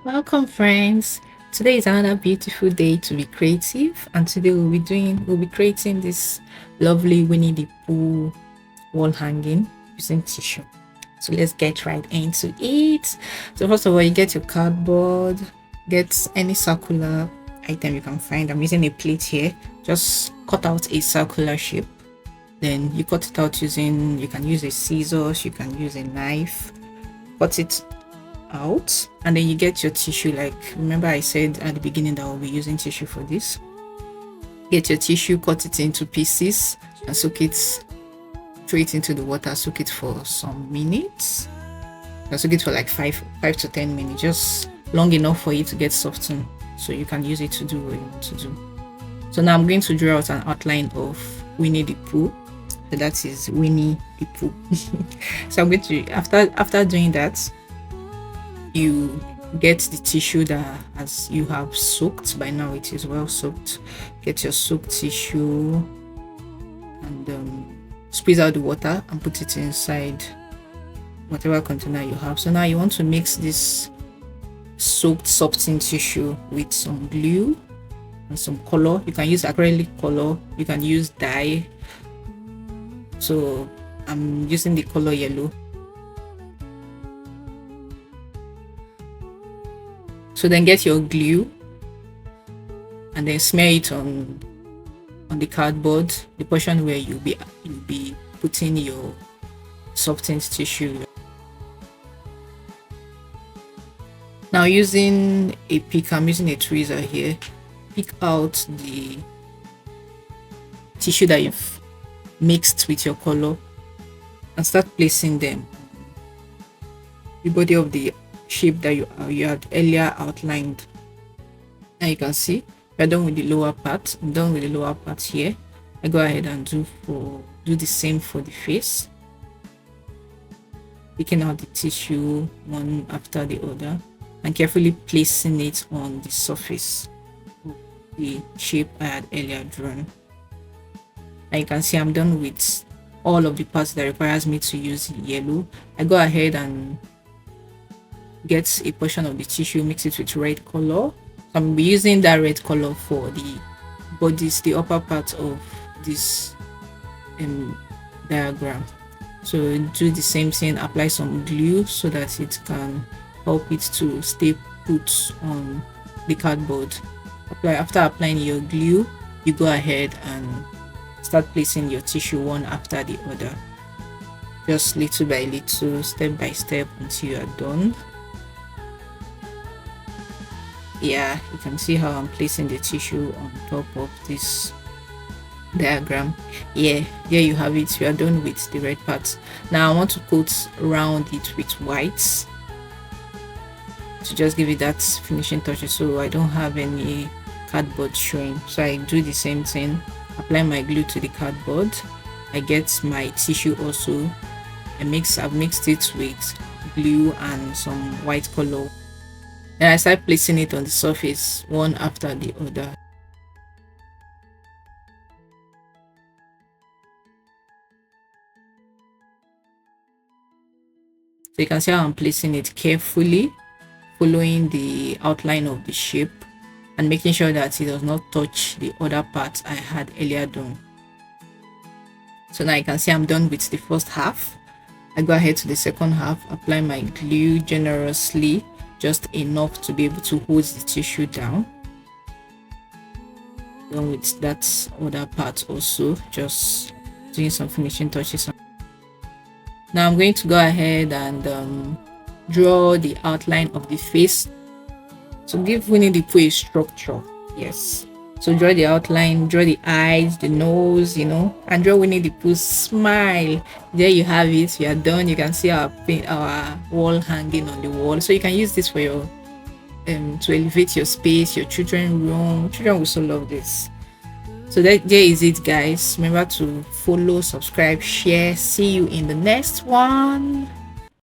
Welcome, friends. Today is another beautiful day to be creative, and today we'll be creating this lovely Winnie the Pooh wall hanging using tissue. So let's get right into it. So first of all, you get your cardboard, get any circular item you can find. I'm using a plate here. Just cut out a circular shape. Then you cut it out you can use a scissors, you can use a knife, cut it out, and then you get your tissue. Like, remember I said at the beginning that I'll be using tissue for this. Get your tissue, cut it into pieces, and soak it straight into the water. Soak it for some minutes. Soak it for like 5 to 10 minutes, just long enough for it to get softened, so you can use it to do what you want to do. So now I'm going to draw out an outline of Winnie the Pooh. So that is Winnie the Pooh. So I'm going to, after doing that, you get the tissue that as you have soaked. By now it is well soaked. Get your soaked tissue and squeeze out the water and put it inside whatever container you have. So now you want to mix this soaked softened tissue with some glue and some color. You can use acrylic color, you can use dye. So I'm using the color yellow. So then get your glue and then smear it on the cardboard, the portion where you'll be putting your softened tissue. Now using a pick, I'm using a tweezer here, pick out the tissue that you've mixed with your color and start placing them the body of the shape that you had earlier outlined. Now you can see we're done with the lower part. I'm done with the lower part here. I go ahead and do the same for the face, picking out the tissue one after the other and carefully placing it on the surface of the shape I had earlier drawn. And you can see I'm done with all of the parts that requires me to use yellow. I go ahead and get a portion of the tissue, mix it with red color. I'm using that red color for the bodies, the upper part of this diagram. So do the same thing, apply some glue so that it can help it to stay put on the cardboard. After applying your glue, you go ahead and start placing your tissue one after the other, just little by little, step by step, until you are done. Yeah, you can see how I'm placing the tissue on top of this diagram. Yeah, there you have it. We are done with the red part. Now I want to coat around it with white to just give it that finishing touch, so I don't have any cardboard showing. So I do the same thing, apply my glue to the cardboard. I get my tissue also. I've mixed it with glue and some white color. And I start placing it on the surface one after the other. So you can see how I'm placing it carefully, following the outline of the shape and making sure that it does not touch the other parts I had earlier done. So now you can see I'm done with the first half. I go ahead to the second half, apply my glue generously, just enough to be able to hold the tissue down. Done with that other part also, just doing some finishing touches. Now I'm going to go ahead and draw the outline of the face to give Winnie the Pooh a structure. Yes, so draw the outline, draw the eyes, the nose, and draw Winnie the Pooh's smile. There you have it. We are done. You can see our wall hanging on the wall. So you can use this for your to elevate your space, your children's room. Children will so love this. So there is it, guys. Remember to follow, subscribe, share. See you in the next one.